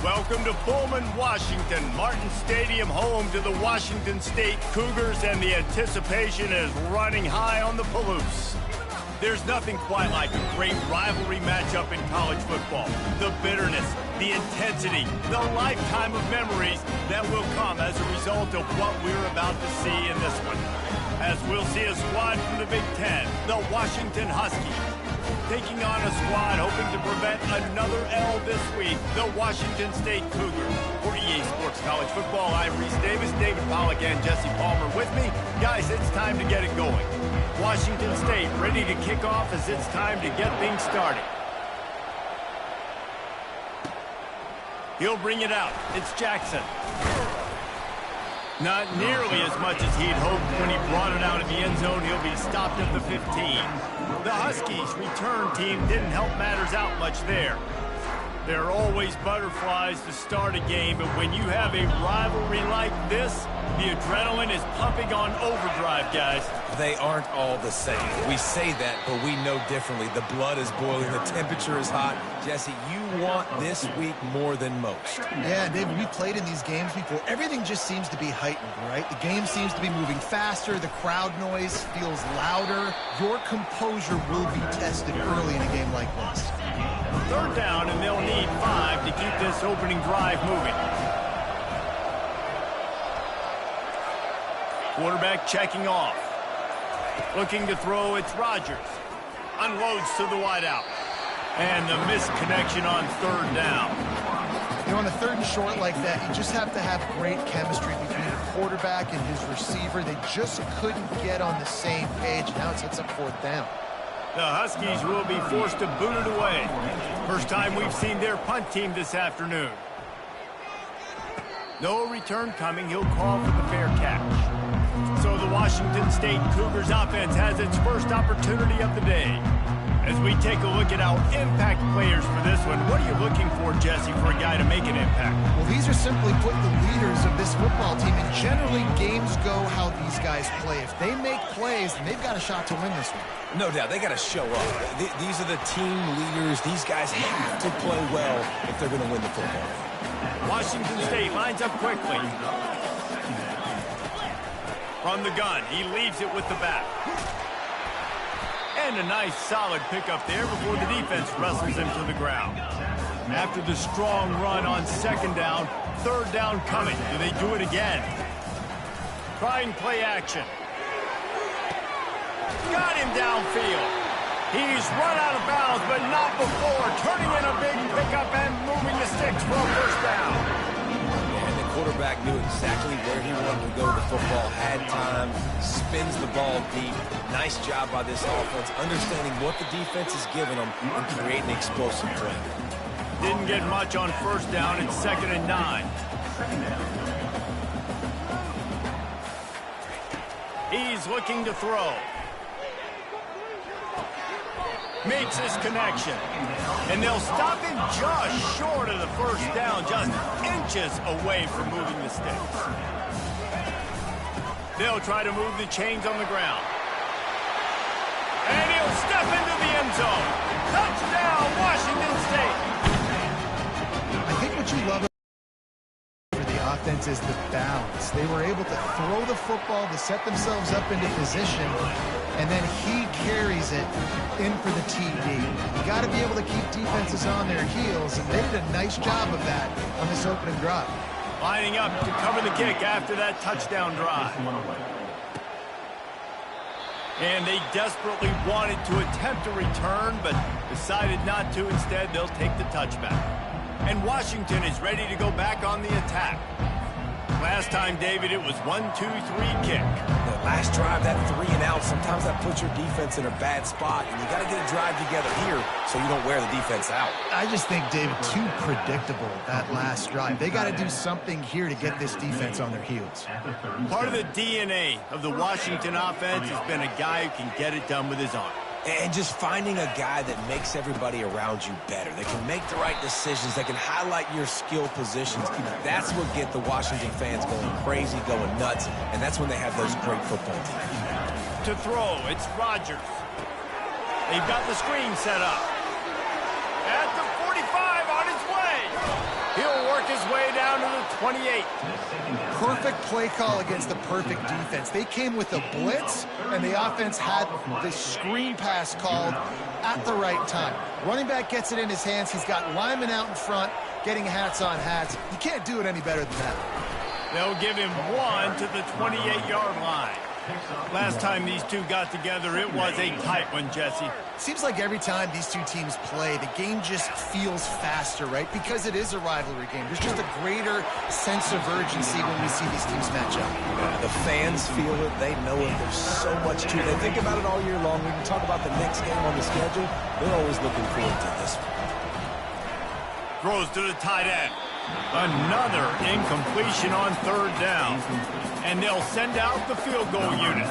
Welcome to Pullman, Washington. Martin Stadium, home to the Washington State Cougars, and the anticipation is running high on the Palouse. There's nothing quite like a great rivalry matchup in college football. The bitterness, the intensity, the lifetime of memories that will come as a result of what we're about to see in this one. As we'll see a squad from the Big Ten, the Washington Huskies, taking on a squad hoping to prevent another L this week, the Washington State Cougars. For EA Sports College Football, I'm Reese Davis, David Pollack, and Jesse Palmer with me. Guys, it's time to get it going. Washington State ready to kick off as it's time to get things started. He'll bring it out. It's Jackson. Not nearly as much as he'd hoped when he brought it out of the end zone. He'll be stopped at the 15. The Huskies' return team didn't help matters out much there. There are always butterflies to start a game, but when you have a rivalry like this, the adrenaline is pumping on overdrive, guys. They aren't all the same. We say that, but we know differently. The blood is boiling. The temperature is hot. Jesse, you want this week more than most. Yeah, David, we played in these games before. Everything just seems to be heightened, right? The game seems to be moving faster. The crowd noise feels louder. Your composure will be tested early in a game like this. Third down, and they'll need 5 to keep this opening drive moving. Quarterback checking off. Looking to throw, it's Rodgers. Unloads to the wideout. And the missed connection on third down. You know, on a third and short like that, you just have to have great chemistry between the quarterback and his receiver. They just couldn't get on the same page. Now it sets up fourth down. The Huskies will be forced to boot it away. First time we've seen their punt team this afternoon. No return coming. He'll call for the fair catch. So the Washington State Cougars offense has its first opportunity of the day. As we take a look at our impact players for this one, what are you looking for, Jesse, for a guy to make an impact? Well, these are simply put the leaders of this football team, and generally games go how these guys play. If they make plays, then they've got a shot to win this one. No doubt, they got to show up. These are the team leaders. These guys have to play well if they're going to win the football. Washington State lines up quickly. From the gun, he leaves it with the back. And a nice solid pickup there before the defense wrestles him to the ground. After the strong run on second down, third down coming. Do they do it again? Trying play action. Got him downfield. He's run out of bounds, but not before. Turning in a big pickup and moving the sticks for a first down. And the quarterback knew exactly where he wanted to go. The football had time, spins the ball deep. Nice job by this offense, understanding what the defense is giving them and creating explosive play. Didn't get much on first down. It's 2nd and 9. He's looking to throw. Makes his connection. And they'll stop him just short of the first down, just inches away from moving the sticks. They'll try to move the chains on the ground. And he'll step into the end zone. Touchdown, Washington State. I think what you love for the offense is the balance. They were able to throw the football to set themselves up into position, and then he carries it in for the TD. You got to be able to keep defenses on their heels, and they did a nice job of that on this opening drive. Lining up to cover the kick after that touchdown drive. And they desperately wanted to attempt a return, but decided not to. Instead, they'll take the touchback. And Washington is ready to go back on the attack. Last time, David, it was 1-2-3 kick. The last drive, that 3 and out, sometimes that puts your defense in a bad spot, and you got to get a drive together here so you don't wear the defense out. I just think, David, too predictable, that last drive. They got to do something here to get this defense on their heels. Part of the DNA of the Washington offense has been a guy who can get it done with his arm. And just finding a guy that makes everybody around you better, that can make the right decisions, that can highlight your skill positions. That's what gets the Washington fans going crazy, going nuts, and that's when they have those great football teams. To throw, it's Rodgers. They've got the screen set up. At the 45 on his way. He'll work way down to the 28. Perfect play call against the perfect defense. They came with a blitz, and the offense had the screen pass called at the right time. Running back gets it in his hands. He's got linemen out in front getting hats on hats. You can't do it any better than that. They'll give him 1 to the 28-yard line. Last time these two got together, it was a tight one, Jesse. Seems like every time these two teams play, the game just feels faster, right? Because it is a rivalry game. There's just a greater sense of urgency when we see these teams match up. The fans feel it. They know it. There's so much to it. They think about it all year long. We can talk about the next game on the schedule. They're always looking forward to this one. Throws to the tight end. Another incompletion on 3rd down. And they'll send out the field goal unit.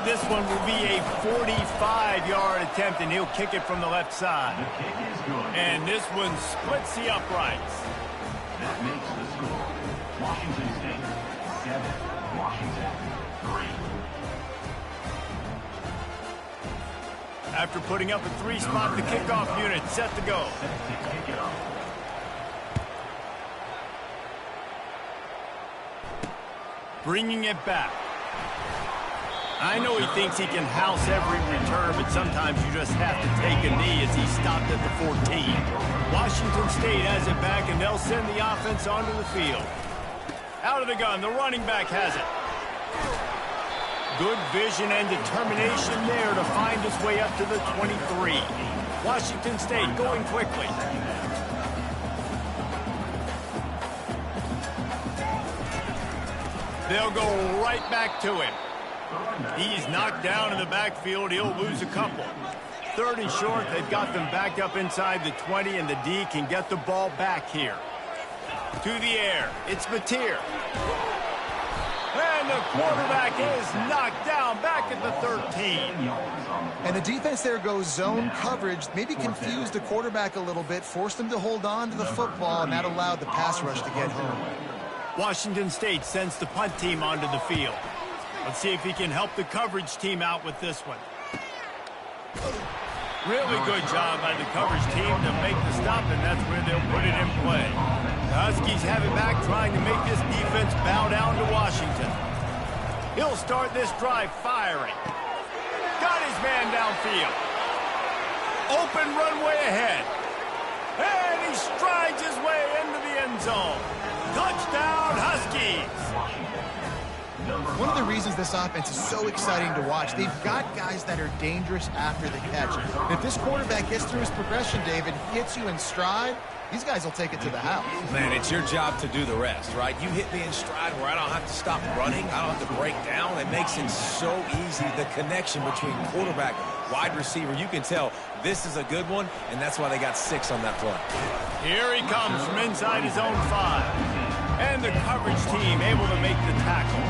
This one will be a 45-yard attempt, and he'll kick it from the left side. And this one splits the uprights. That makes the score. Washington State 7, Washington 3. After putting up a 3-spot, the kickoff unit set to go. Bringing it back. I know he thinks he can house every return, but sometimes you just have to take a knee as he stopped at the 14. Washington State has it back, and they'll send the offense onto the field. Out of the gun, the running back has it. Good vision and determination there to find his way up to the 23. Washington State going quickly. They'll go right back to him. He's knocked down in the backfield. He'll lose a couple. 3rd and short. They've got them backed up inside the 20, and the D can get the ball back here. To the air. It's Mateer. And the quarterback is knocked down back at the 13. And the defense there goes zone coverage, maybe confused the quarterback a little bit, forced him to hold on to the football, and that allowed the pass rush to get home. Washington State sends the punt team onto the field. Let's see if he can help the coverage team out with this one. Really good job by the coverage team to make the stop, and that's where they'll put it in play. The Huskies have it back, trying to make this defense bow down to Washington. He'll start this drive firing. Got his man downfield. Open runway ahead. And he strides his way into the end zone. Touchdown, Huskies! One of the reasons this offense is so exciting to watch, they've got guys that are dangerous after the catch. And if this quarterback gets through his progression, David, hits you in stride, these guys will take it to the house. Man, it's your job to do the rest, right? You hit me in stride where I don't have to stop running. I don't have to break down. It makes it so easy, the connection between quarterback, wide receiver. You can tell this is a good one, and that's why they got 6 on that play. Here he comes from inside his own 5. And the coverage team able to make the tackle.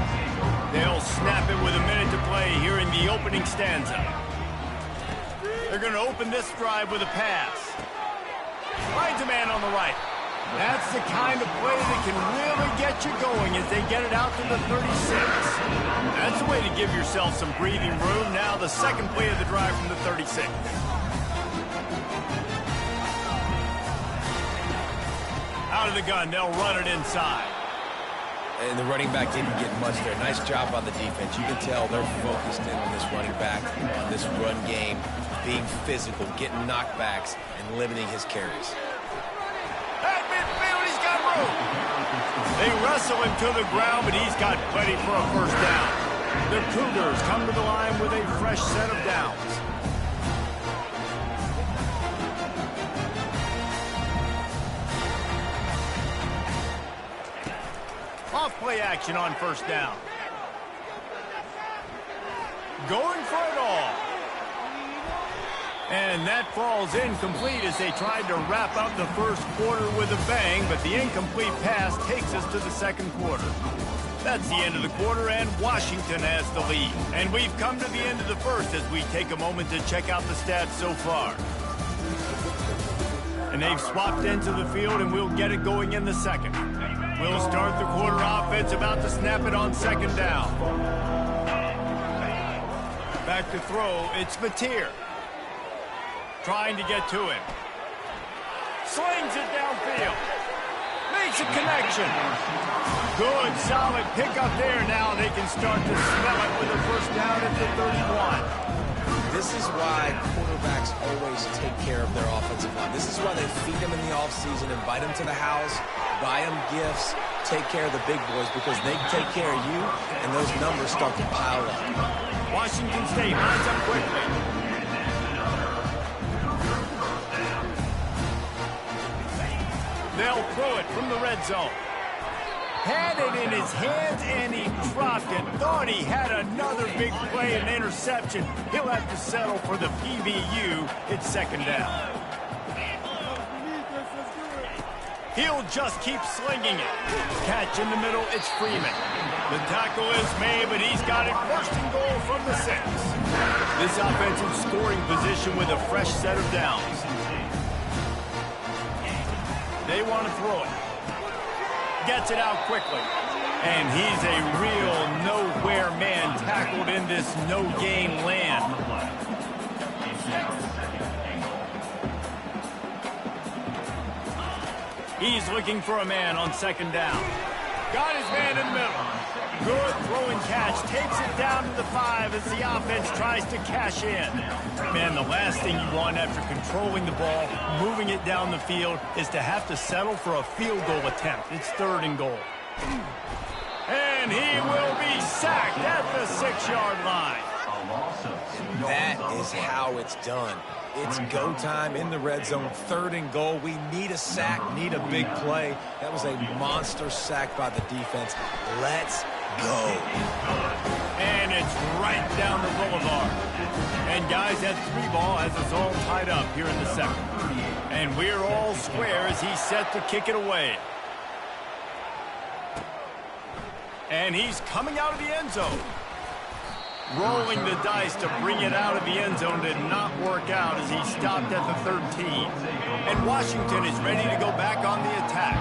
They'll snap it with a minute to play here in the opening stanza. They're going to open this drive with a pass. Finds a man on the right. That's the kind of play that can really get you going as they get it out to the 36. That's a way to give yourself some breathing room. Now the second play of the drive from the 36. Out of the gun, they'll run it inside. And the running back didn't get much there. Nice job by the defense. You can tell they're focused in on this running back, on this run game, being physical, getting knockbacks, and limiting his carries. At midfield, he's got room. They wrestle him to the ground, but he's got plenty for a first down. The Cougars come to the line with a fresh set of downs. Off-play action on first down. Going for it all. And that falls incomplete as they tried to wrap up the first quarter with a bang, but the incomplete pass takes us to the second quarter. That's the end of the quarter, and Washington has the lead. And we've come to the end of the first as we take a moment to check out the stats so far. And they've swapped into the field, and we'll get it going in the second. We'll start the quarter offense, about to snap it on second down. Back to throw, it's Mateer. Trying to get to him. Slings it downfield. makes a connection. Good, solid pickup there. Now they can start to smell it with a first down at the 31. This is why quarterbacks always take care of their offensive line. This is why they feed them in the offseason, invite them to the house, buy them gifts, take care of the big boys, because they take care of you, and those numbers start to pile up. Washington State lines up quickly. They'll throw it from the red zone. Had it in his hands, and he dropped it. Thought he had another big play and interception. He'll have to settle for the PBU. It's second down. He'll just keep slinging it. Catch in the middle, it's Freeman. The tackle is made, but he's got it first and goal from the 6. This offensive scoring position with a fresh set of downs. They want to throw it. Gets it out quickly. And he's a real nowhere man tackled in this no-gain land. He's looking for a man on second down. Got his man in the middle. Good throw and catch. Takes it down to the 5 as the offense tries to cash in. Man, the last thing you want after controlling the ball, moving it down the field, is to have to settle for a field goal attempt. It's third and goal. And he will be sacked at the 6-yard line. That is how it's done. It's go time in the red zone, third and goal. We need a sack, need a big play. That was a monster sack by the defense. Let's go. And it's right down the boulevard. And guys, that 3 ball has us all tied up here in the second. And we're all square as he's set to kick it away. And he's coming out of the end zone. Rolling the dice to bring it out of the end zone did not work out as he stopped at the 13. And Washington is ready to go back on the attack.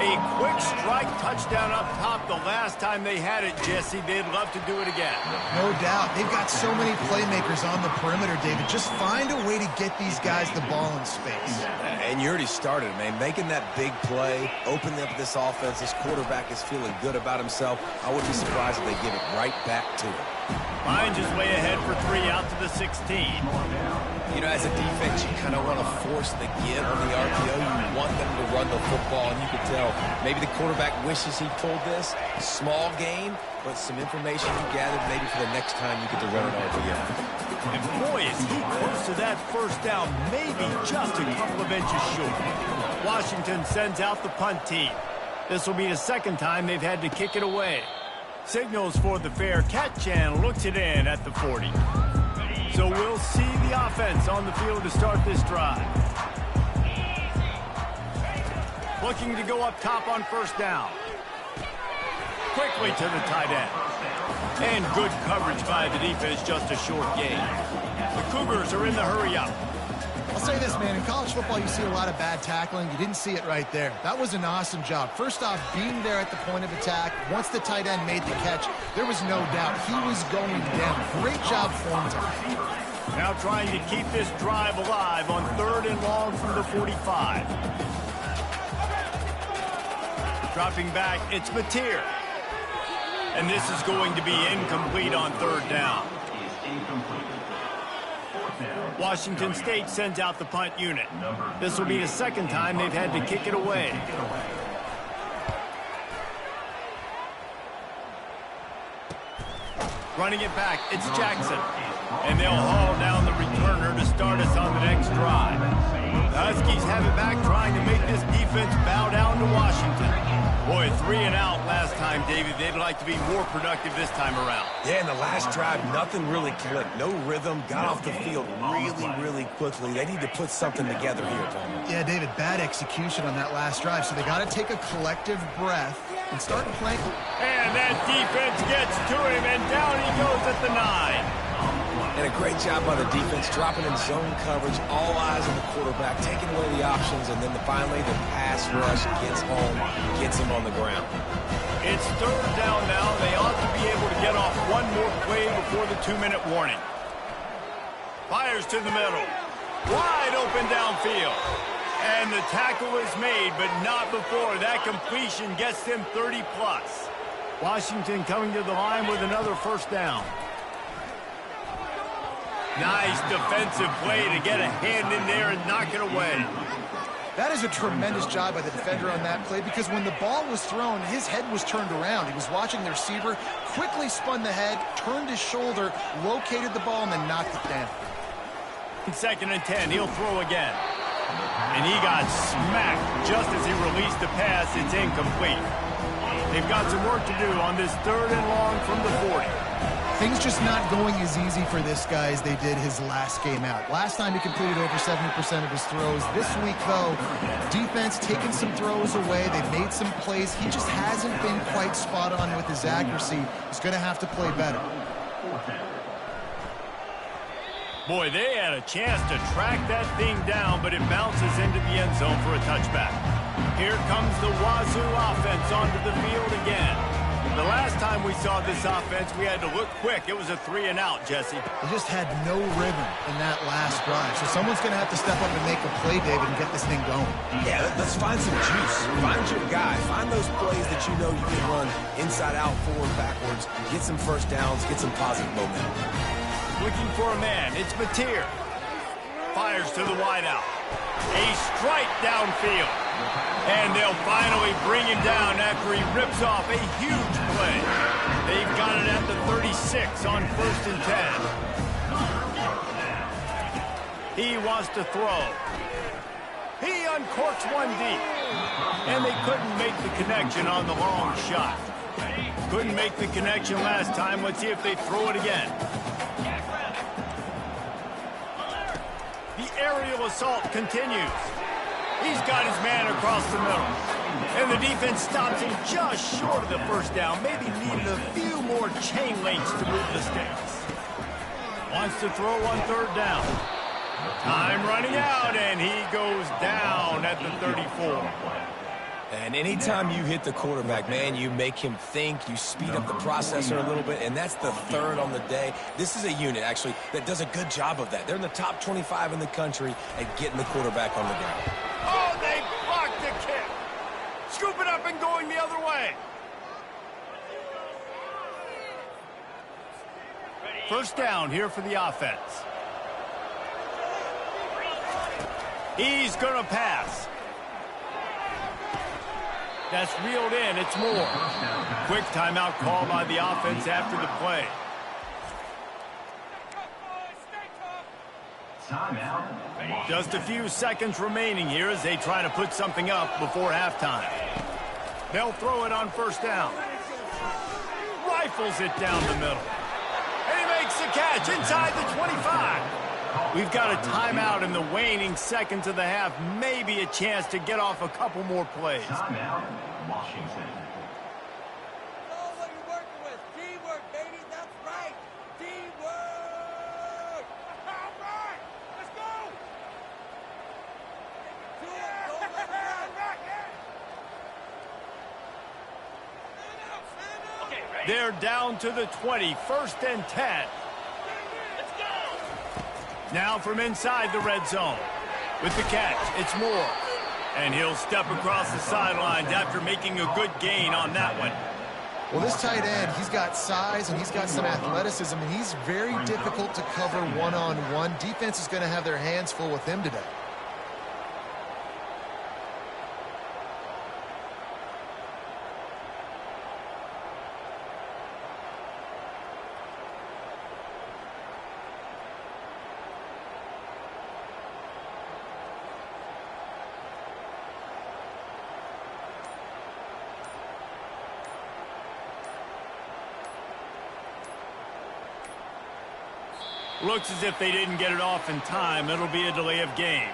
A quick strike touchdown up top the last time they had it, Jesse. They'd love to do it again. No doubt. They've got so many playmakers on the perimeter, David. Just find a way to get these guys the ball in space. And you already started, man. Making that big play, opening up this offense. This quarterback is feeling good about himself. I wouldn't be surprised if they give it right back to him. Finds his way ahead for 3 out to the 16. You know, as a defense, you kind of want to force the give on the RPO. You want them to run the football, and you can tell maybe the quarterback wishes he pulled this. Small gain, but some information you gathered maybe for the next time you get to run an RPO. And boy, is he close to that first down, maybe just a couple of inches short. Washington sends out the punt team. This will be the second time they've had to kick it away. Signals for the fair catch and looks it in at the 40. So we'll see the offense on the field to start this drive. Looking to go up top on first down. Quickly to the tight end. And good coverage by the defense, just a short gain. The Cougars are in the hurry up. I'll say this, man. In college football, you see a lot of bad tackling. You didn't see it right there. That was an awesome job. First off, being there at the point of attack. Once the tight end made the catch, there was no doubt he was going down. Great job form time. Now trying to keep this drive alive on 3rd and long from the 45. Dropping back, it's Mateer. And this is going to be incomplete on 3rd down. Washington State sends out the punt unit. This will be the second time they've had to kick it away. Running it back, it's Jackson. And they'll haul down the returner to start us on the next drive. The Huskies have it back, trying to make this defense bow down to Washington. Boy, 3 and out last time, David. They'd like to be more productive this time around. Yeah, in the last drive, nothing really clicked. No rhythm. Got off the field really quickly. They need to put something together here, Tom. Yeah, David, bad execution on that last drive. So they got to take a collective breath and start playing. And that defense gets to him, and down he goes at the 9. And a great job by the defense, dropping in zone coverage, all eyes on the quarterback, taking away the options, and then finally the pass rush gets home, gets him on the ground. It's 3rd down now. They ought to be able to get off one more play before the 2-minute warning. Fires to the middle. Wide open downfield. And the tackle is made, but not before that completion gets them 30+. Washington coming to the line with another first down. Nice defensive play to get a hand in there and knock it away. That is a tremendous job by the defender on that play, because when the ball was thrown, his head was turned around. He was watching the receiver, quickly spun the head, turned his shoulder, located the ball, and then knocked it down. 2nd and 10, he'll throw again. And he got smacked just as he released the pass. It's incomplete. They've got some work to do on this 3rd and long from the 40. Things just not going as easy for this guy as they did his last game out. Last time he completed over 70% of his throws. This week, though, defense taking some throws away. They've made some plays. He just hasn't been quite spot on with his accuracy. He's going to have to play better. Boy, they had a chance to track that thing down, but it bounces into the end zone for a touchback. Here comes the Wazoo offense onto the field again. The last time we saw this offense, we had to look quick. It was a 3-and-out, Jesse. They just had no rhythm in that last drive. So someone's going to have to step up and make a play, David, and get this thing going. Yeah, let's find some juice. Find your guy. Find those plays that you know you can run inside out, forward, backwards. Get some first downs. Get some positive momentum. Looking for a man. It's Mateer. Fires to the wideout. A strike downfield. And they'll finally bring him down after he rips off a huge play. They've got it at the 36 on 1st and 10. He wants to throw. He uncorks one deep. And they couldn't make the connection on the long shot. Couldn't make the connection last time. Let's see if they throw it again. The aerial assault continues. He's got his man across the middle. And the defense stops him just short of the first down. Maybe needed a few more chain links to move the sticks. Wants to throw on 3rd down. Time running out, and he goes down at the 34. And anytime you hit the quarterback, man, you make him think, you speed up the processor a little bit, and that's the 3rd on the day. This is a unit, actually, that does a good job of that. They're in the top 25 in the country at getting the quarterback on the ground. Oh, they blocked the kick. Scoop it up and going the other way. First down here for the offense. He's going to pass. That's reeled in. It's Moore. Quick timeout call by the offense after the play. Just a few seconds remaining here as they try to put something up before halftime. They'll throw it on 1st down. Rifles it down the middle. And he makes the catch inside the 25. We've got a timeout in the waning seconds of the half. Maybe a chance to get off a couple more plays. Timeout, Washington. What you're working with. Teamwork, baby. That's right. Teamwork. All right. Let's go. Don't let it run. They're down to the 20. 1st and 10. Now from inside the red zone. With the catch, it's Moore. And he'll step across the sidelines after making a good gain on that one. Well, this tight end, he's got size and he's got some athleticism, and he's very difficult to cover one-on-one. Defense is going to have their hands full with him today. Looks as if they didn't get it off in time. It'll be a delay of game.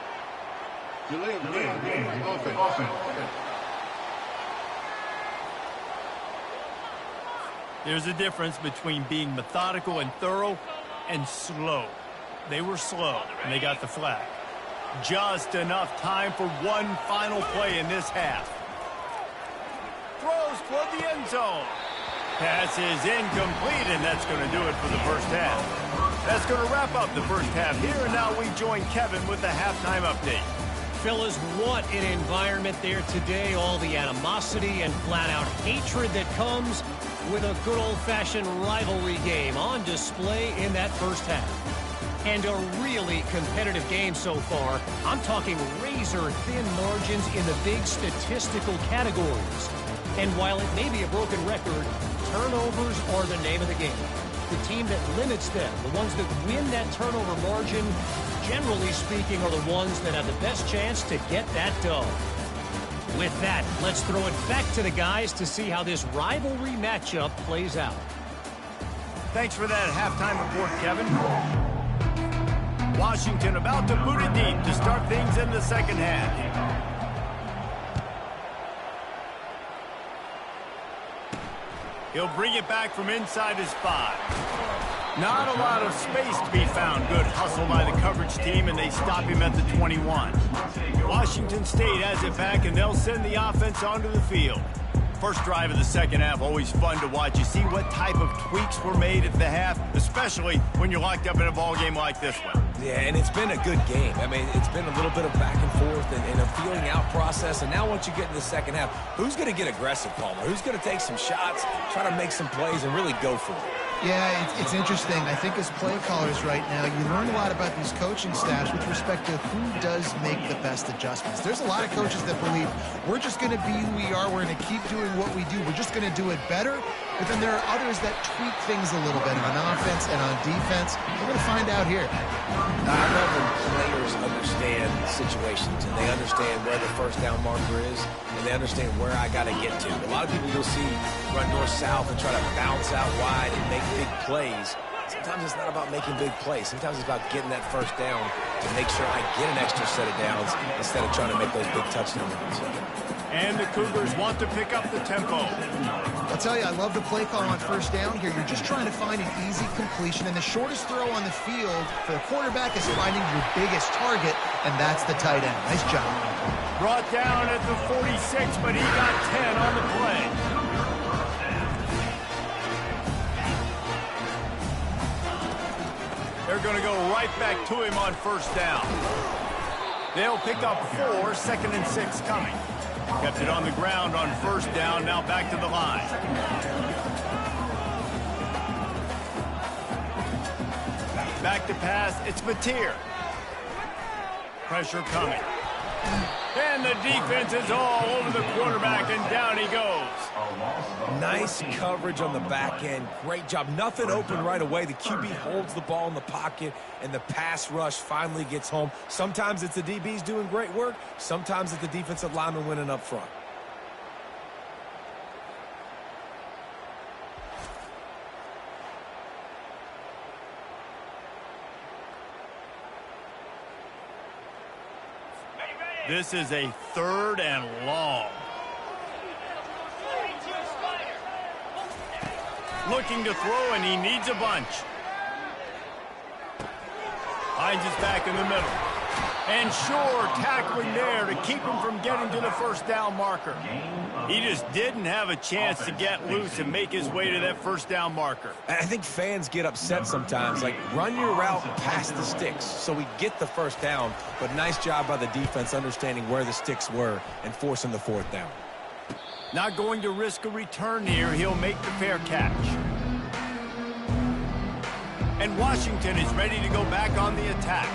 Delay of game. Offense. There's a difference between being methodical and thorough and slow. They were slow, and they got the flag. Just enough time for one final play in this half. Throws toward the end zone. Pass is incomplete, and that's going to do it for the first half. That's going to wrap up the first half here, and now we join Kevin with the halftime update. Fellas, what an environment there today. All the animosity and flat-out hatred that comes with a good old-fashioned rivalry game on display in that first half. And a really competitive game so far. I'm talking razor-thin margins in the big statistical categories. And while it may be a broken record, turnovers are the name of the game. The team that limits them, the ones that win that turnover margin, generally speaking, are the ones that have the best chance to get that dub. With that, let's throw it back to the guys to see how this rivalry matchup plays out. Thanks for that halftime report, Kevin. Washington about to boot it deep to start things in the second half. He'll bring it back from inside his 5. Not a lot of space to be found. Good hustle by the coverage team, and they stop him at the 21. Washington State has it back, and they'll send the offense onto the field. First drive of the second half, always fun to watch. You see what type of tweaks were made at the half, especially when you're locked up in a ball game like this one. Yeah, and it's been a good game. I mean, it's been a little bit of back and forth and a feeling out process. And now once you get in the second half, who's going to get aggressive, Palmer? Who's going to take some shots, try to make some plays, and really go for it? Yeah, it's interesting. I think as play callers right now, you learn a lot about these coaching staffs with respect to who does make the best adjustments. There's a lot of coaches that believe we're just going to be who we are. We're going to keep doing what we do. We're just going to do it better. But then there are others that tweak things a little bit on offense and on defense. We're going to find out here. I love when players understand situations and they understand where the first down marker is and they understand where I got to get to. A lot of people you'll see run north-south and try to bounce out wide and make big plays. Sometimes it's not about making big plays. Sometimes it's about getting that first down to make sure I get an extra set of downs instead of trying to make those big touchdown runs. And the Cougars want to pick up the tempo. I'll tell you, I love the play call on first down here. You're just trying to find an easy completion, and the shortest throw on the field for the quarterback is finding your biggest target, and that's the tight end. Nice job. Brought down at the 46, but he got 10 on the play. They're going to go right back to him on first down. They'll pick up 4, 2nd and 6 coming. Kept it on the ground on first down, now back to the line. Back to pass, it's Mateer. Pressure coming. And the defense is all over the quarterback, and down he goes. Nice coverage on the back end. Great job. Nothing open right away. The QB holds the ball in the pocket, and the pass rush finally gets home. Sometimes it's the DBs doing great work. Sometimes it's the defensive lineman winning up front. This is a 3rd and long. Looking to throw, and he needs a bunch. Hines is back in the middle. And Shore tackling there to keep him from getting to the first down marker. He just didn't have a chance to get loose and make his way to that first down marker. I think fans get upset sometimes. Like, run your route past the sticks so we get the first down. But nice job by the defense understanding where the sticks were and forcing the 4th down. Not going to risk a return here. He'll make the fair catch. And Washington is ready to go back on the attack.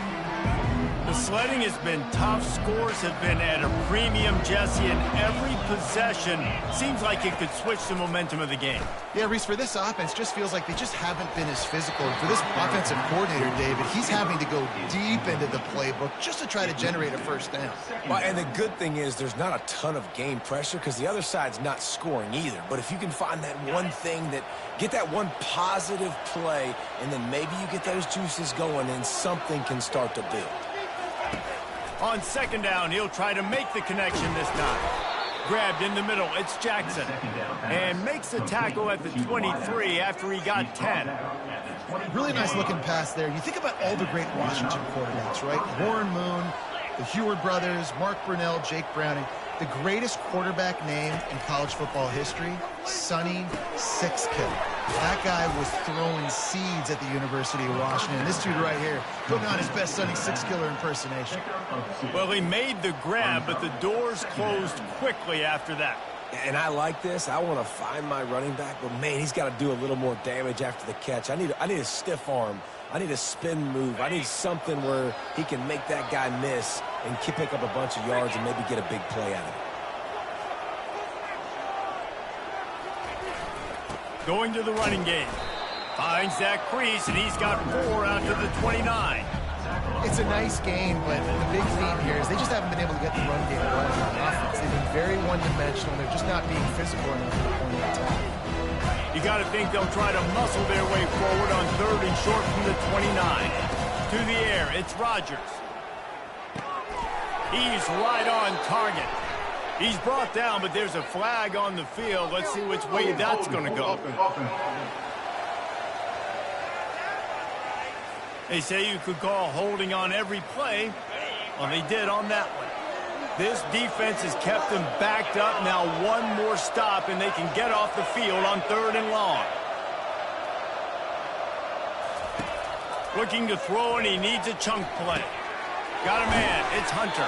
The sledding has been tough. Scores have been at a premium, Jesse, and every possession seems like it could switch the momentum of the game. Yeah, Reese, for this offense, just feels like they just haven't been as physical. And for this offensive coordinator, David, he's having to go deep into the playbook just to try to generate a first down. Well, and the good thing is there's not a ton of game pressure because the other side's not scoring either. But if you can find that one thing get that one positive play, and then maybe you get those juices going and something can start to build. On second down, he'll try to make the connection this time. Grabbed in the middle, it's Jackson. And makes the tackle at the 23 after he got 10. Really nice looking pass there. You think about all the great Washington quarterbacks, right? Warren Moon, the Heward brothers, Mark Brunell, Jake Browning. The greatest quarterback name in college football history, Sonny Sixkill. That guy was throwing seeds at the University of Washington. This dude right here, putting on his best Sonny Sixkiller impersonation. Well, he made the grab, but the doors closed quickly after that. And I like this. I want to find my running back, but, man, he's got to do a little more damage after the catch. I need a stiff arm. I need a spin move. I need something where he can make that guy miss and pick up a bunch of yards and maybe get a big play out of it. Going to the running game. Finds that crease, and he's got 4 out to the 29. It's a nice game, but the big theme here is they just haven't been able to get the run game going on offense. They've been very one-dimensional. They're just not being physical enough to the point of attack. You got to think they'll try to muscle their way forward on 3rd and short from the 29. To the air, it's Rodgers. He's right on target. He's brought down, but there's a flag on the field. Let's see which way that's going to go. They say you could call holding on every play. Well, they did on that one. This defense has kept them backed up. Now one more stop, and they can get off the field on 3rd and long. Looking to throw, and he needs a chunk play. Got a man. It's Hunter.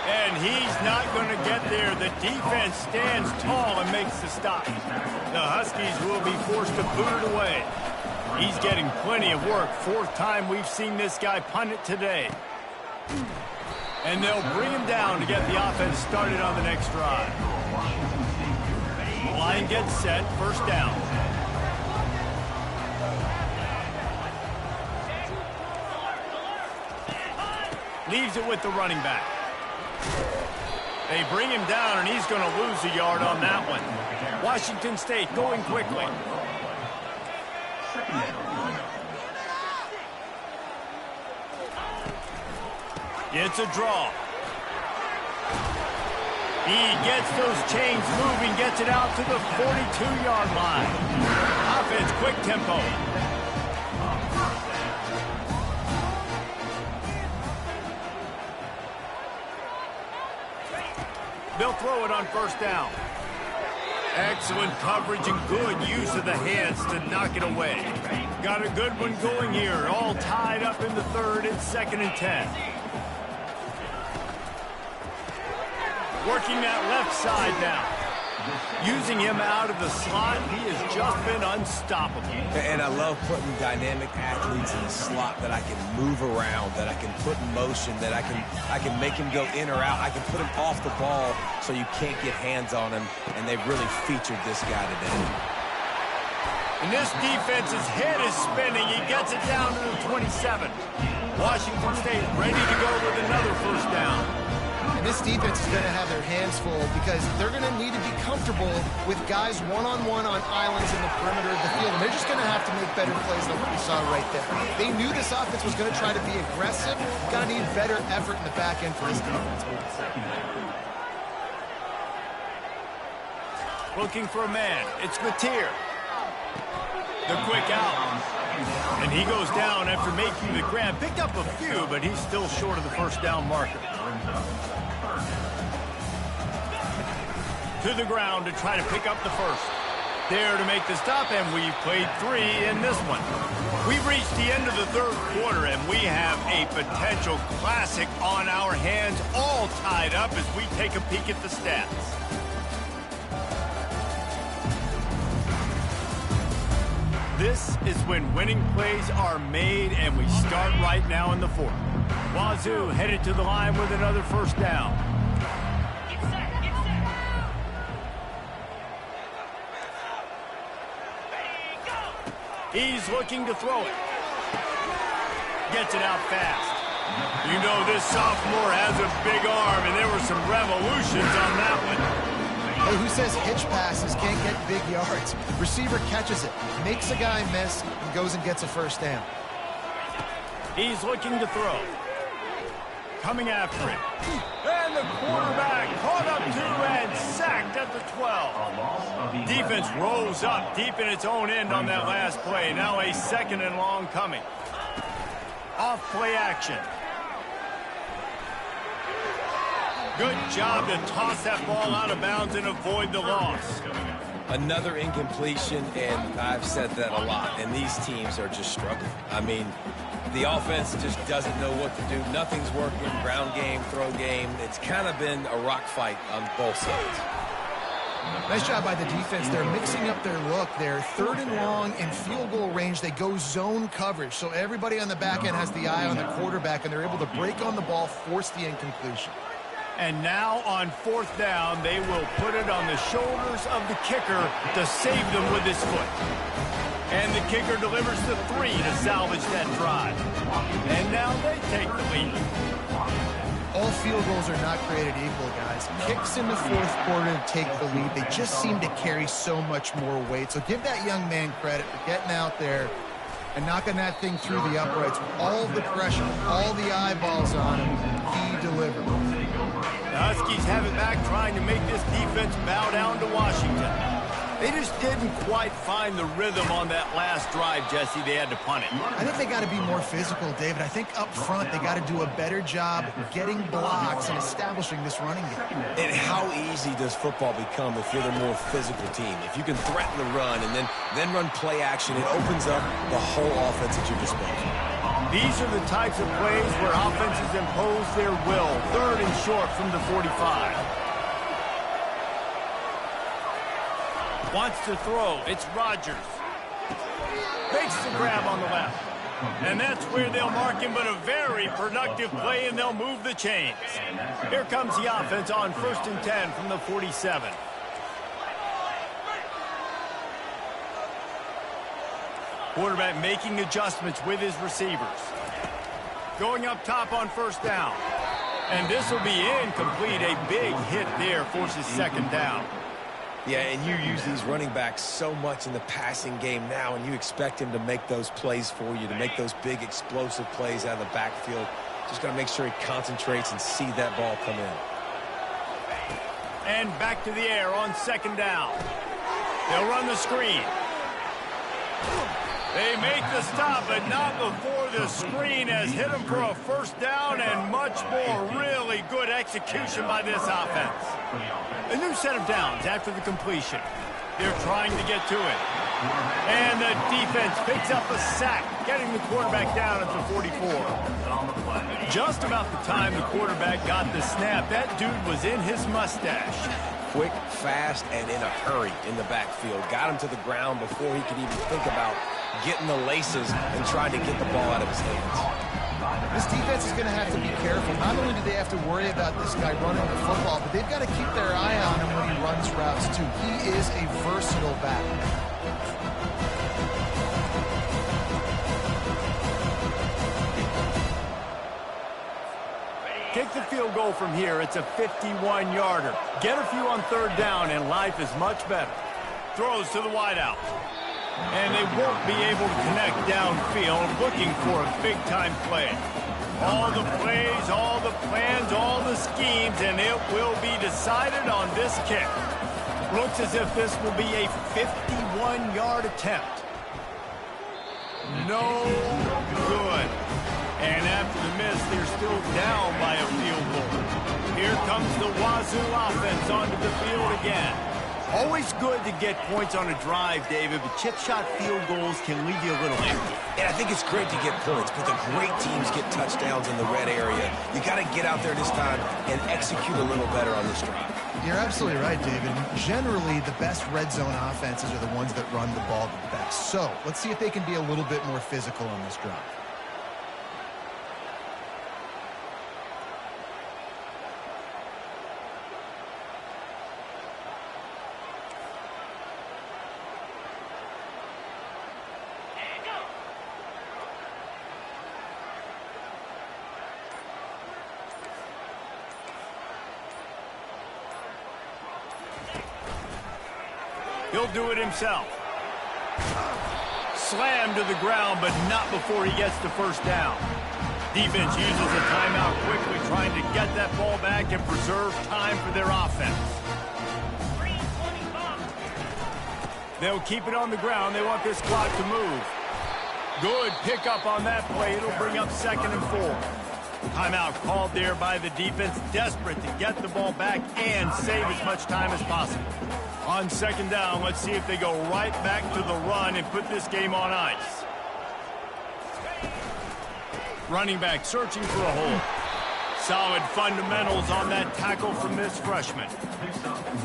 And he's not going to get there. The defense stands tall and makes the stop. The Huskies will be forced to boot it away. He's getting plenty of work. 4th time we've seen this guy punt it today. And they'll bring him down to get the offense started on the next drive. The line gets set. 1st down. Leaves it with the running back. They bring him down, and he's going to lose a yard on that one. Washington State going quickly. It's a draw. He gets those chains moving, gets it out to the 42-yard line. Offense, quick tempo. They'll throw it on 1st down. Excellent coverage and good use of the hands to knock it away. Got a good one going here. All tied up in the 3rd. It's 2nd and 10. Working that left side now. Using him out of the slot, he has just been unstoppable. And I love putting dynamic athletes in the slot that I can move around, that I can put in motion, that I can make him go in or out. I can put him off the ball so you can't get hands on him, and they've really featured this guy today. And this defense's head is spinning. He gets it down to the 27. Washington State ready to go with another 1st down. And this defense is going to have their hands full because they're going to need to be comfortable with guys one-on-one on islands in the perimeter of the field. And they're just going to have to make better plays than what we saw right there. They knew this offense was going to try to be aggressive. Got to need better effort in the back end for this defense. Looking for a man. It's Mateer. The quick out. And he goes down after making the grab. Picked up a few, but he's still short of the 1st down marker. To the ground to try to pick up the 1st. There to make the stop, and we've played 3 in this one. We've reached the end of the 3rd quarter, and we have a potential classic on our hands, all tied up as we take a peek at the stats. This is when winning plays are made, and we start right now in the 4th. Wazoo headed to the line with another 1st down. He's looking to throw it. Gets it out fast. You know this sophomore has a big arm, and there were some revolutions on that one. Hey, who says hitch passes can't get big yards? Receiver catches it, makes a guy miss, and goes and gets a 1st down. He's looking to throw. Coming after it. And the quarterback caught up to and sacked at the 12. Defense rolls up deep in its own end on that last play. Now a 2nd and long coming. Off play action. Good job to toss that ball out of bounds and avoid the loss. Another incompletion, and I've said that a lot, and these teams are just struggling. I mean, the offense just doesn't know what to do. Nothing's working. Ground game, throw game. It's kind of been a rock fight on both sides. Nice job by the defense. They're mixing up their look. They're 3rd and long in field goal range. They go zone coverage. So everybody on the back end has the eye on the quarterback, and they're able to break on the ball, force the incompletion. And now on 4th down, they will put it on the shoulders of the kicker to save them with his foot. And the kicker delivers the 3 to salvage that drive. And now they take the lead. All field goals are not created equal, guys. Kicks in the 4th quarter to take the lead. They just seem to carry so much more weight. So give that young man credit for getting out there and knocking that thing through the uprights with all the pressure, all the eyeballs on him. He delivered. The Huskies have it back, trying to make this defense bow down to Washington. They just didn't quite find the rhythm on that last drive, Jesse. They had to punt it. I think they got to be more physical, David. I think up front they got to do a better job getting blocks and establishing this running game. And how easy does football become if you're the more physical team? If you can threaten the run and then run play action, it opens up the whole offense at your disposal. These are the types of plays where offenses impose their will. 3rd and short from the 45. Wants to throw. It's Rodgers. Makes the grab on the left. And that's where they'll mark him, but a very productive play, and they'll move the chains. Here comes the offense on 1st and 10 from the 47. Quarterback making adjustments with his receivers. Going up top on 1st down. And this will be incomplete. A big hit there forces 2nd down. Yeah, and you use these running backs so much in the passing game now, and you expect him to make those plays for you, to make those big explosive plays out of the backfield. Just got to make sure he concentrates and see that ball come in. And back to the air on 2nd down. They'll run the screen. They make the stop, but not before the screen has hit them for a 1st down, and much more really good execution by this offense. A new set of downs after the completion. They're trying to get to it. And the defense picks up a sack, getting the quarterback down at the 44. Just about the time the quarterback got the snap, that dude was in his mustache. Quick, fast, and in a hurry in the backfield. Got him to the ground before he could even think about getting the laces and trying to get the ball out of his hands. This defense is going to have to be careful. Not only do they have to worry about this guy running the football, but they've got to keep their eye on him when he runs routes, too. He is a versatile back. Kick the field goal from here. It's a 51-yarder. Get a few on 3rd down, and life is much better. Throws to the wideout. And they won't be able to connect downfield, looking for a big-time play. All the plays, all the plans, all the schemes, and it will be decided on this kick. Looks as if this will be a 51-yard attempt. No good. And after the miss, they're still down by a field goal. Here comes the Wazoo offense onto the field again. Always good to get points on a drive, David, but chip shot field goals can leave you a little empty. And I think it's great to get points, but the great teams get touchdowns in the red area. You got to get out there this time and execute a little better on this drive. You're absolutely right, David. Generally, the best red zone offenses are the ones that run the ball the best. So let's see if they can be a little bit more physical on this drive. He'll do it himself. Slammed to the ground, but not before he gets the 1st down. Defense uses a timeout quickly, trying to get that ball back and preserve time for their offense. They'll keep it on the ground. They want this clock to move. Good pickup on that play. It'll bring up 2nd and 4. Timeout called there by the defense, desperate to get the ball back and save as much time as possible. On second down, let's see if they go right back to the run and put this game on ice. Running back searching for a hole. Solid fundamentals on that tackle from this freshman.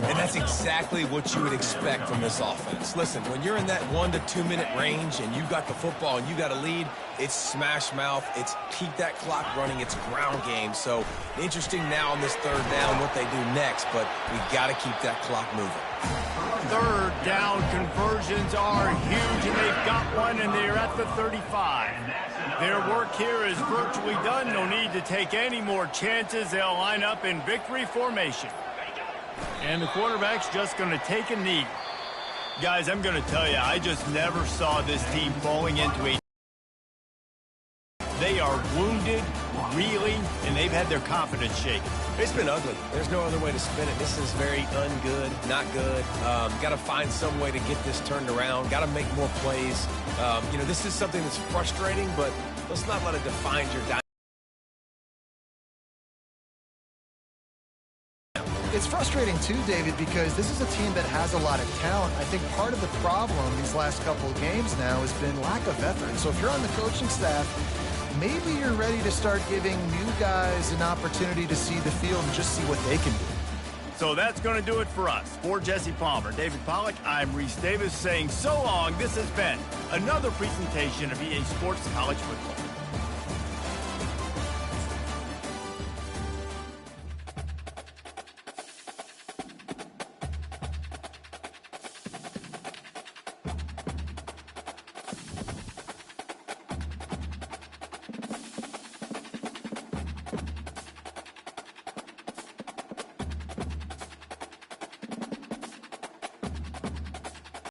And that's exactly what you would expect from this offense. Listen, when you're in that 1 to 2 minute range and you got the football and you got a lead, it's smash mouth, it's keep that clock running, it's ground game. So interesting now on this third down what they do next, but we got to keep that clock moving. Third down conversions are huge, and they've got one, and they're at the 35. Their work here is virtually done. No need to take any more chances. They'll line up in victory formation. And the quarterback's just going to take a knee. Guys, I'm going to tell you, I just never saw this team falling into a... They are wounded, reeling, and they've had their confidence shaken. It's been ugly. There's no other way to spin it. This is very ungood, not good. Got to find some way to get this turned around. Got to make more plays. This is something that's frustrating, but let's not let it define your dynamic. It's frustrating too, David, because this is a team that has a lot of talent. I think part of the problem these last couple of games now has been lack of effort. So if you're on the coaching staff, maybe you're ready to start giving new guys an opportunity to see the field and just see what they can do. So that's going to do it for us. For Jesse Palmer, David Pollack, I'm Reese Davis saying so long. This has been another presentation of EA Sports College Football.